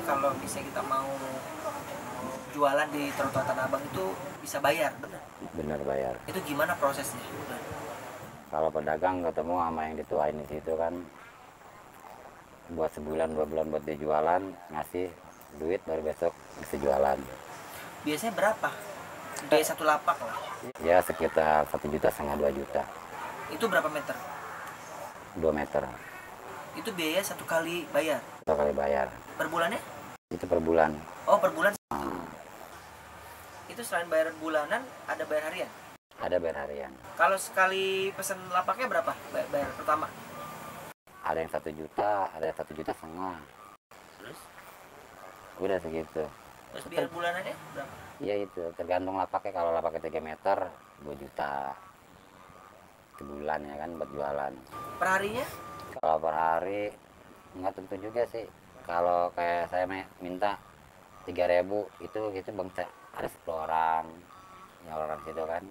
kalau misalnya kita mau jualan di trotoar Tanah Abang itu bisa bayar, benar? Bener bayar. Itu gimana prosesnya? Kalau pedagang ketemu sama yang dituain di situ kan, buat sebulan 2 bulan buat dia jualan, ngasih duit baru besok bisa jualan. Biasanya berapa? Biaya satu lapak lah. Ya sekitar 1,5 juta 2 juta. Itu berapa meter? 2 meter. Itu biaya satu kali bayar. Satu kali bayar. Per bulannya? Itu per bulan. Oh, per bulan. Itu selain bayar bulanan, ada bayar harian? Ada bayar harian. Kalau sekali pesan lapaknya berapa? Bayar pertama? Ada yang 1 juta, ada yang 1,5 juta. Terus? Udah segitu. Terus biar bulanannya berapa? Iya itu, tergantung lapaknya. Kalau lapaknya 3 meter, 2 juta. Sebulan ya kan buat jualan. Per harinya? Kalau per hari, nggak tentu juga sih. Kalau kayak saya minta 3.000, itu bang ada 10 orang. Yang orang situ kan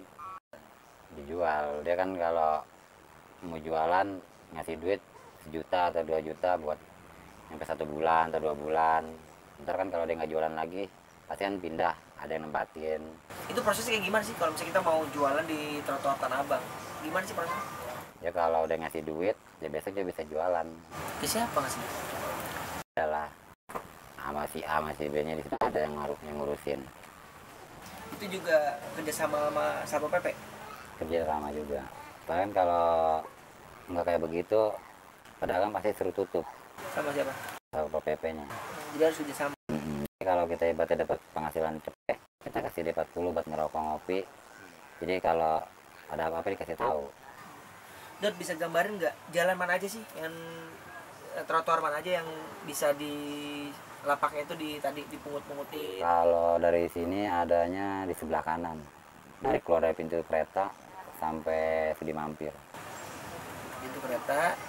dijual. Dia kan kalau mau jualan ngasih duit 1 juta atau 2 juta buat sampai 1 bulan atau 2 bulan. Ntar kan kalau dia nggak jualan lagi pasti kan pindah, ada yang nempatin. Itu prosesnya kayak gimana sih kalau misalnya kita mau jualan di trotoar Tanah Abang? Gimana sih prosesnya? Ya kalau udah ngasih duit, ya besok dia bisa jualan. Ke siapa ngasih? Adalah sama si A sama si B nya di situ ada yang ngurusin. Itu juga kerjasama sama Satpol PP? Kerja sama juga. Bahkan kalau nggak kayak begitu, pedagang pasti suruh tutup. Sama siapa? Satpol PP-nya. Jadi harus kerjasama. Kalau kita ibaratnya dapat penghasilan cepet, kita kasih dia 40 buat ngerokok ngopi. Jadi kalau ada apa-apa dikasih tahu. Dot, bisa gambarin nggak jalan mana aja sih yang trotoar mana aja yang bisa di lapaknya itu tadi dipungut-pungutin? Kalau dari sini adanya di sebelah kanan, dari keluar dari pintu kereta sampai Sudi Mampir. Pintu kereta,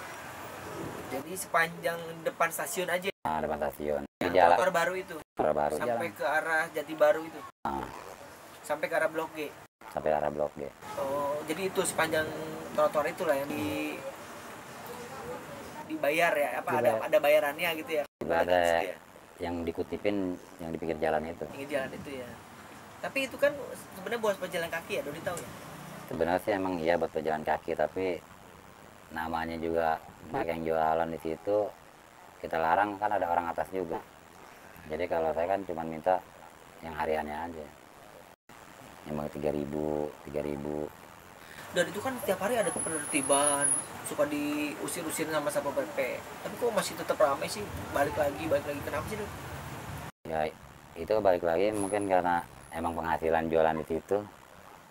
jadi sepanjang depan stasiun aja. Nah, depan stasiun. Di Yang jalan trotoar baru itu. trotoar baru Sampai jalan. ke arah Jati Baru itu. Nah, Sampai ke arah Blok G. sampai arah Blok G. Oh, jadi itu sepanjang trotoar itulah yang dibayar ya, apa ada bayarannya gitu ya? Ada Ya? yang dikutipin yang di pinggir jalan itu. Pinggir jalan itu ya. Tapi itu kan sebenarnya buat pejalan kaki ya, Dodi tahu ya? Sebenarnya sih emang iya buat pejalan kaki, tapi namanya juga banyak yang jualan di situ. Kita larang kan ada orang atas juga. Jadi kalau saya kan cuma minta yang hariannya aja. Yang mau 3.000. Dan itu kan tiap hari ada penertiban, suka diusir-usir sama Satpol PP. Tapi kok masih tetap ramai sih? Balik lagi. Kenapa sih, Dok? Ya itu balik lagi mungkin karena emang penghasilan jualan di situ.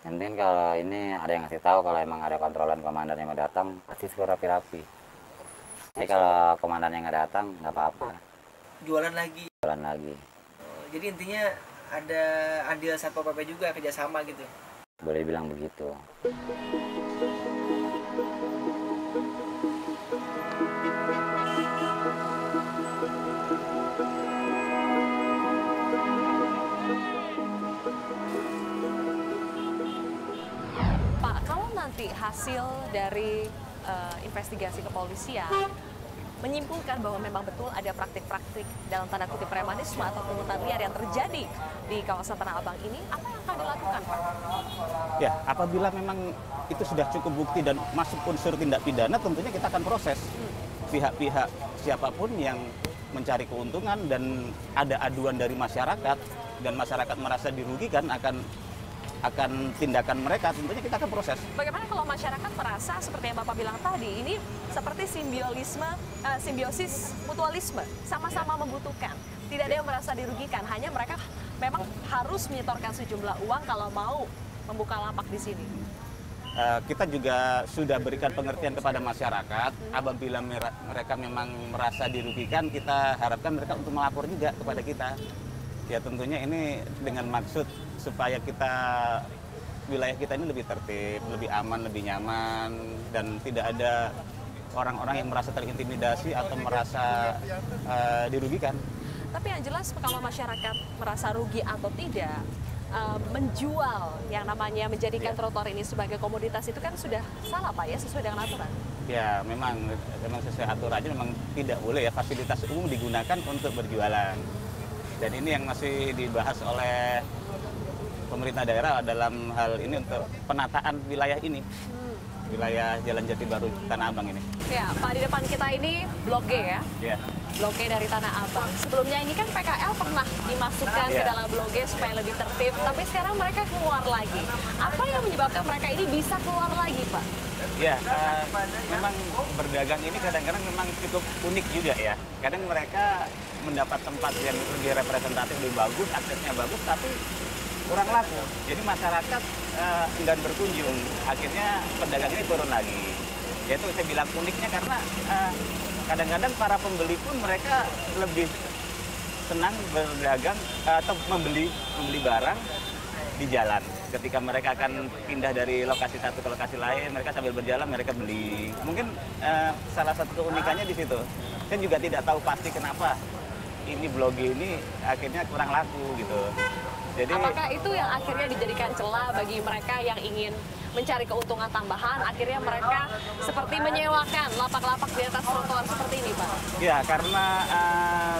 Yang penting kalau ini ada yang ngasih tahu kalau emang ada kontrolan komandan yang mau datang, pasti suruh rapi-rapi. Jadi kalau komandan yang nggak datang nggak apa-apa. Jualan lagi. Jualan lagi. Oh, jadi intinya ada andil Satpol PP juga kerjasama gitu. Boleh bilang begitu. Pak, kalau nanti hasil dari investigasi kepolisian menyimpulkan bahwa memang betul ada praktik-praktik dalam tanda kutip premanisme atau pungutan liar yang terjadi di kawasan Tanah Abang ini, apa yang akan dilakukan, Pak? Ya, apabila memang itu sudah cukup bukti dan masuk unsur tindak pidana, tentunya kita akan proses. Pihak-pihak siapapun yang mencari keuntungan dan ada aduan dari masyarakat dan masyarakat merasa dirugikan akan tindakan mereka, tentunya kita akan proses. Bagaimana kalau masyarakat merasa seperti yang Bapak bilang tadi, ini seperti simbiosis mutualisme, sama-sama membutuhkan. Tidak ada yang merasa dirugikan, hanya mereka memang harus menyetorkan sejumlah uang kalau mau membuka lapak di sini. Kita juga sudah berikan pengertian kepada masyarakat, apabila mereka memang merasa dirugikan, kita harapkan mereka untuk melapor juga kepada kita. Ya tentunya ini dengan maksud supaya wilayah kita ini lebih tertib, lebih aman, lebih nyaman, dan tidak ada orang-orang yang merasa terintimidasi atau merasa dirugikan. Tapi yang jelas kalau masyarakat merasa rugi atau tidak, menjual yang namanya menjadikan trotoar ini sebagai komoditas itu kan sudah salah, Pak, ya, sesuai dengan aturan. Ya memang sesuai aturannya memang tidak boleh ya fasilitas umum digunakan untuk berjualan. Dan ini yang masih dibahas oleh pemerintah daerah dalam hal ini untuk penataan wilayah ini. Wilayah Jalan Jati Baru Tanah Abang ini. Ya, Pak, di depan kita ini Blok G ya. Ya. Blok G dari Tanah Abang. Sebelumnya ini kan PKL pernah dimasukkan ke dalam Blok G supaya lebih tertib, tapi sekarang mereka keluar lagi. Apa yang menyebabkan mereka ini bisa keluar lagi, Pak? Ya, memang berdagang ini kadang-kadang memang cukup unik juga ya. Kadang mereka mendapat tempat yang lebih representatif, lebih bagus, aksesnya bagus, tapi kurang laku. Jadi masyarakat enggan berkunjung. Akhirnya pedagang ini turun lagi. Yaitu saya bilang uniknya karena kadang-kadang para pembeli pun mereka lebih senang berdagang atau membeli barang di jalan. Ketika mereka akan pindah dari lokasi satu ke lokasi lain, mereka sambil berjalan mereka beli. Mungkin salah satu keunikannya di situ. Saya juga tidak tahu pasti kenapa ini Blok G ini akhirnya kurang laku gitu. Jadi, apakah itu yang akhirnya dijadikan celah bagi mereka yang ingin mencari keuntungan tambahan, akhirnya mereka seperti menyewakan lapak-lapak di atas trotoar seperti ini, Pak? Ya, karena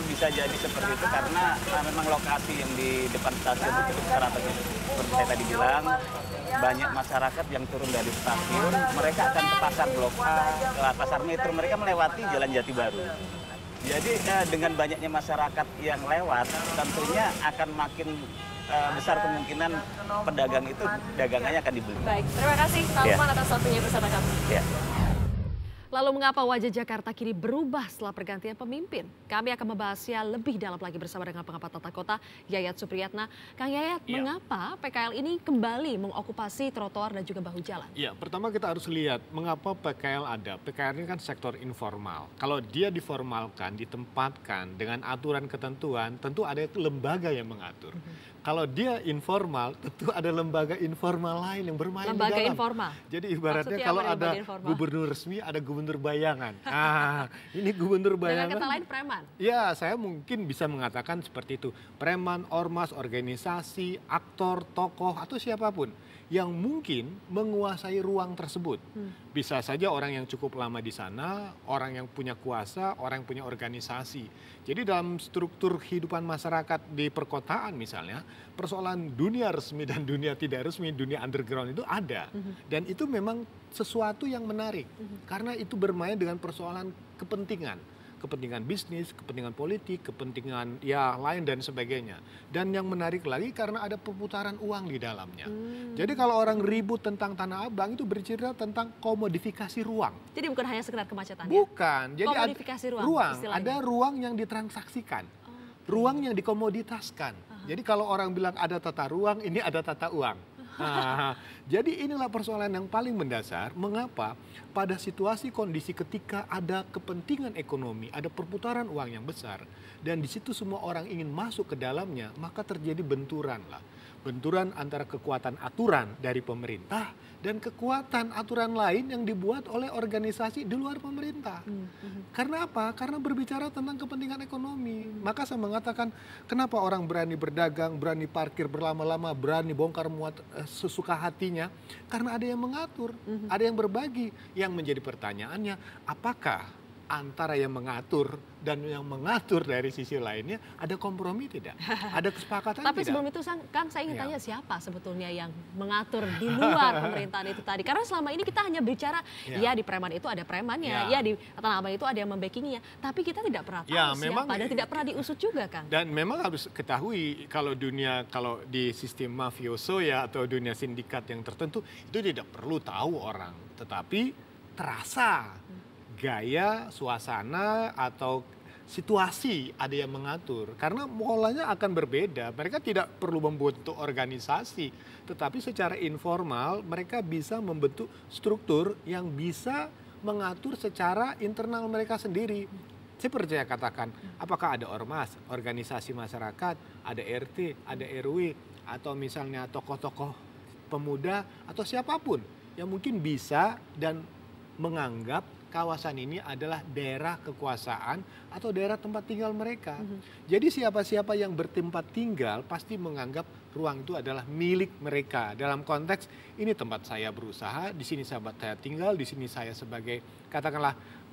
bisa jadi seperti itu karena memang lokasi yang di depan stasiun itu cukup strategis. Seperti saya tadi bilang, banyak masyarakat yang turun dari stasiun, mereka akan ke pasar Blok A, ke pasar Metro, mereka melewati Jalan Jati Baru. Jadi dengan banyaknya masyarakat yang lewat, tentunya akan makin besar kemungkinan pedagang itu dagangannya akan dibeli. Baik, terima kasih Pak Lukman atas waktunya bersama kami. Ya. Lalu mengapa wajah Jakarta kini berubah setelah pergantian pemimpin? Kami akan membahasnya lebih dalam lagi bersama dengan pengamat tata kota Yayat Supriyatna. Kang Yayat, mengapa PKL ini kembali mengokupasi trotoar dan juga bahu jalan? Ya, pertama kita harus lihat mengapa PKL ada. PKL ini kan sektor informal. Kalau dia diformalkan, ditempatkan dengan aturan ketentuan, tentu ada lembaga yang mengatur. Kalau dia informal, tentu ada lembaga informal lain yang bermain lembaga di dalam. Informal? Jadi ibaratnya Maksudnya kalau ada gubernur resmi, ada gubernur bayangan. Ah, ini gubernur bayangan. Dengan kata lain preman? Ya, saya mungkin bisa mengatakan seperti itu. Preman, ormas, organisasi, aktor, tokoh, atau siapapun yang mungkin menguasai ruang tersebut. Bisa saja orang yang cukup lama di sana, orang yang punya kuasa, orang yang punya organisasi. Jadi dalam struktur kehidupan masyarakat di perkotaan misalnya, persoalan dunia resmi dan dunia tidak resmi, dunia underground itu ada. Dan itu memang sesuatu yang menarik. Karena itu bermain dengan persoalan kepentingan. Kepentingan bisnis, kepentingan politik, kepentingan ya lain dan sebagainya. Dan yang menarik lagi karena ada perputaran uang di dalamnya. Jadi kalau orang ribut tentang Tanah Abang itu bercerita tentang komodifikasi ruang. Jadi bukan hanya sekedar kemacetan. Bukan. Jadi komodifikasi ruang. Ada ruang yang ditransaksikan. Ruang yang dikomoditaskan. Jadi kalau orang bilang ada tata ruang, ini ada tata uang. Nah, jadi inilah persoalan yang paling mendasar mengapa pada situasi kondisi ketika ada kepentingan ekonomi, ada perputaran uang yang besar dan di situ semua orang ingin masuk ke dalamnya, maka terjadi benturan lah. Benturan antara kekuatan aturan dari pemerintah dan kekuatan aturan lain yang dibuat oleh organisasi di luar pemerintah. Karena apa? Karena berbicara tentang kepentingan ekonomi. Maka saya mengatakan kenapa orang berani berdagang, berani parkir berlama-lama, berani bongkar muat sesuka hatinya. Karena ada yang mengatur, ada yang berbagi. Yang menjadi pertanyaannya, apakah antara yang mengatur dan yang mengatur dari sisi lainnya ada kompromi tidak? Ada kesepakatan Tapi tidak? sebelum itu kan saya ingin tanya siapa sebetulnya yang mengatur di luar pemerintahan itu tadi? Karena selama ini kita hanya bicara ya di preman itu ada premannya, ya di Tanah Abang itu ada yang membackingnya. Tapi kita tidak pernah tahu siapa dan tidak pernah diusut juga, Kang. Dan memang harus ketahui kalau di sistem mafioso ya atau dunia sindikat yang tertentu itu tidak perlu tahu orang, tetapi terasa gaya, suasana, atau situasi ada yang mengatur. Karena polanya akan berbeda. Mereka tidak perlu membentuk organisasi. Tetapi secara informal mereka bisa membentuk struktur yang bisa mengatur secara internal mereka sendiri. Saya percaya katakan, apakah ada ormas, organisasi masyarakat, ada RT, ada RW, atau misalnya tokoh-tokoh pemuda, atau siapapun yang mungkin bisa dan menganggap kawasan ini adalah daerah kekuasaan atau daerah tempat tinggal mereka. Jadi siapa-siapa yang bertempat tinggal pasti menganggap ruang itu adalah milik mereka. Dalam konteks ini tempat saya berusaha, di sini sahabat saya tinggal, di sini saya sebagai katakanlah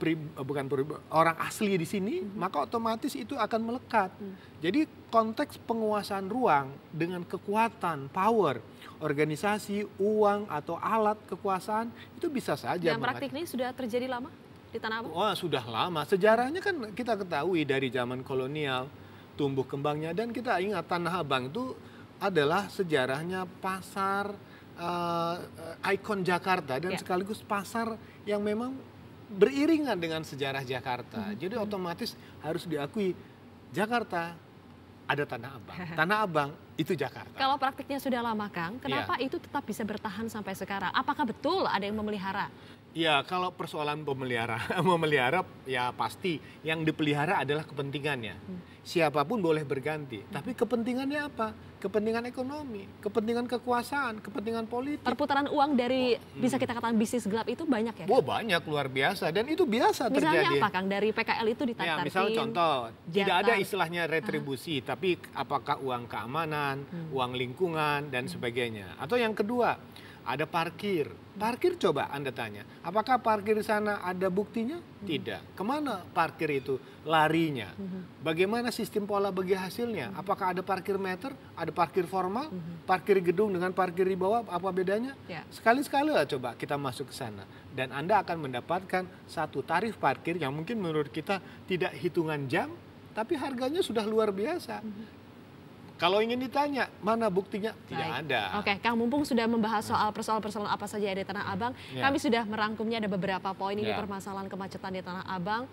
orang asli di sini, maka otomatis itu akan melekat. Jadi konteks penguasaan ruang dengan kekuatan, power, organisasi, uang atau alat kekuasaan itu bisa saja. Yang praktik ini sudah terjadi lama di Tanah Abang? Oh, sudah lama. Sejarahnya kan kita ketahui dari zaman kolonial, tumbuh kembangnya, dan kita ingat Tanah Abang itu adalah sejarahnya pasar ikon Jakarta dan sekaligus pasar yang memang beriringan dengan sejarah Jakarta. Jadi otomatis harus diakui Jakarta ada Tanah Abang. Tanah Abang itu Jakarta. Kalau praktiknya sudah lama, Kang, kenapa itu tetap bisa bertahan sampai sekarang? Apakah betul ada yang memelihara? Ya, kalau persoalan memelihara ya pasti yang dipelihara adalah kepentingannya. Siapapun boleh berganti, tapi kepentingannya apa? Kepentingan ekonomi, kepentingan kekuasaan, kepentingan politik. Perputaran uang dari bisa kita katakan bisnis gelap itu banyak ya? Wah, banyak, luar biasa, dan itu biasa terjadi. Misalnya apa, Kang? Dari PKL itu ditarik-tarikin? Ya, misal contoh, tidak ada istilahnya retribusi, tapi apakah uang keamanan, uang lingkungan, dan sebagainya. Atau yang kedua, ada parkir. Parkir coba Anda tanya, apakah parkir di sana ada buktinya? Tidak. Kemana parkir itu larinya? Bagaimana sistem pola bagi hasilnya? Apakah ada parkir meter? Ada parkir formal? Parkir gedung dengan parkir di bawah, apa bedanya? Sekali-sekali lah coba kita masuk ke sana. Dan Anda akan mendapatkan satu tarif parkir yang mungkin menurut kita tidak hitungan jam, tapi harganya sudah luar biasa. Kalau ingin ditanya, mana buktinya? Tidak ada. Oke, Kang, mumpung sudah membahas soal persoalan-persoalan apa saja ada di Tanah Abang, kami sudah merangkumnya, ada beberapa poin ini permasalahan kemacetan di Tanah Abang.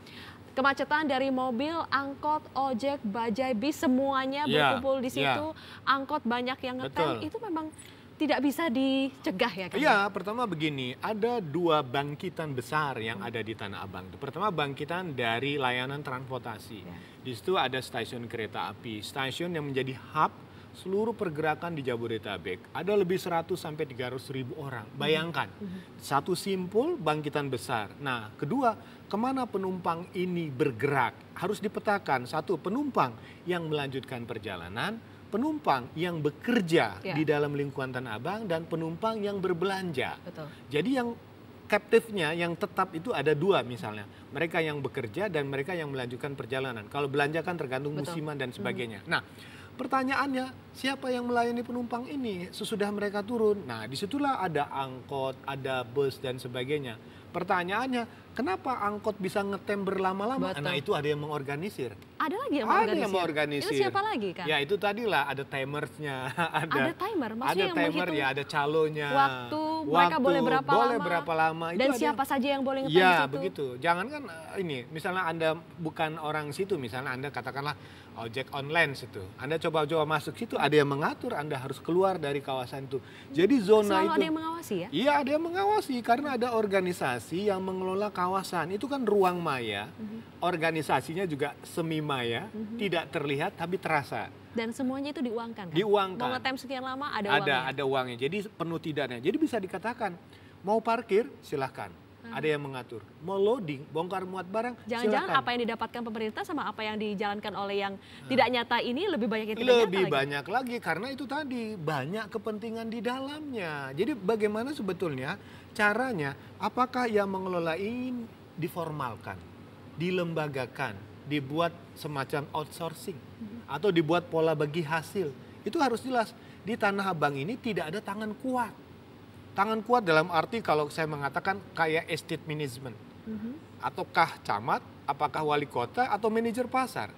Kemacetan dari mobil, angkot, ojek, bajai, bis, semuanya berkumpul di situ. Angkot banyak yang ngetem, itu memang tidak bisa dicegah ya, Kang? Iya, pertama begini, ada dua bangkitan besar yang ada di Tanah Abang. Pertama bangkitan dari layanan transportasi. Di situ ada stasiun kereta api, stasiun yang menjadi hub seluruh pergerakan di Jabodetabek. Ada lebih 100 sampai 300 ribu orang. Bayangkan, satu simpul bangkitan besar. Nah, kedua, kemana penumpang ini bergerak? Harus dipetakan. Satu, penumpang yang melanjutkan perjalanan, penumpang yang bekerja di dalam lingkungan Tanah Abang, dan penumpang yang berbelanja. Betul. Jadi yang captive-nya yang tetap itu ada dua misalnya. Mereka yang bekerja dan mereka yang melanjutkan perjalanan. Kalau belanja kan tergantung musiman dan sebagainya. Nah, pertanyaannya siapa yang melayani penumpang ini sesudah mereka turun? Nah, disitulah ada angkot, ada bus dan sebagainya. Pertanyaannya, kenapa angkot bisa ngetem berlama-lama? Nah, itu ada yang mengorganisir. Ada lagi yang mengorganisir? Ada yang mengorganisir. Itu siapa lagi, Kang? Ya, itu tadilah ada timersnya. Ada timer? Maksudnya ada yang timer, menghitung ya ada calonya. Waktu, mereka boleh berapa lama. Itu dan ada siapa saja yang boleh ngetem ya, di situ? begitu. Jangan kan ini, misalnya Anda bukan orang situ, misalnya Anda katakanlah ojek online situ. Anda coba-coba masuk situ, ada yang mengatur Anda harus keluar dari kawasan itu. Jadi zona selalu itu ada yang mengawasi ya? Iya, ada yang mengawasi karena ada organisasi yang mengelola kawasan. Itu kan ruang maya. Organisasinya juga semi maya, tidak terlihat tapi terasa. Dan semuanya itu diuangkan kan? Diuangkan. Mau ngetem sekian lama ada uangnya? Ada uangnya. Jadi penuh tidaknya. Jadi bisa dikatakan mau parkir silahkan. Ada yang mengatur. Mau loading, bongkar muat barang, jangan-jangan silakan. apa yang didapatkan pemerintah sama apa yang dijalankan oleh yang tidak nyata ini lebih banyak yang tidak nyata lebih lagi? banyak lagi karena itu tadi banyak kepentingan di dalamnya. Jadi bagaimana sebetulnya caranya? Apakah yang mengelola ini diformalkan, dilembagakan, dibuat semacam outsourcing, atau dibuat pola bagi hasil? Itu harus jelas. Di Tanah Abang ini tidak ada tangan kuat. Tangan kuat dalam arti kalau saya mengatakan kayak estate management. Ataukah camat, apakah wali kota, atau manajer pasar.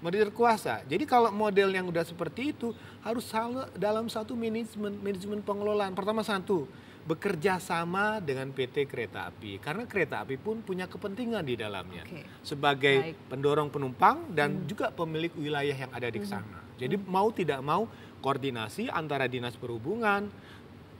Manajer kuasa. Jadi kalau model yang udah seperti itu harus selalu dalam satu manajemen pengelolaan. Pertama satu, bekerja sama dengan PT Kereta Api. Karena kereta api pun punya kepentingan di dalamnya. Sebagai pendorong penumpang dan juga pemilik wilayah yang ada di sana. Jadi mau tidak mau koordinasi antara Dinas Perhubungan,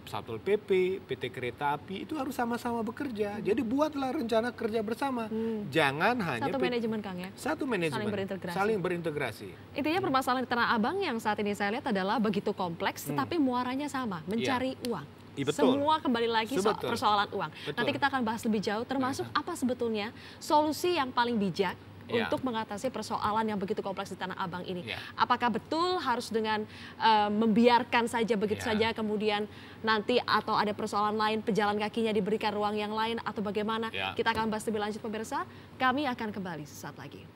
Satpol PP, PT Kereta Api itu harus sama-sama bekerja. Jadi buatlah rencana kerja bersama. Jangan hanya satu manajemen, Kang ya. Satu manajemen. Saling berintegrasi. Intinya permasalahan di Tanah Abang yang saat ini saya lihat adalah begitu kompleks, tetapi muaranya sama, mencari uang. Betul. Semua kembali lagi soal Betul. persoalan uang. Betul. Nanti kita akan bahas lebih jauh, termasuk apa sebetulnya solusi yang paling bijak Ya. untuk mengatasi persoalan yang begitu kompleks di Tanah Abang ini. Ya. Apakah betul harus dengan membiarkan saja begitu Ya. saja, kemudian nanti atau ada persoalan lain, pejalan kakinya diberikan ruang yang lain atau bagaimana? Ya. Kita akan bahas lebih lanjut pemirsa. Kami akan kembali sesaat lagi.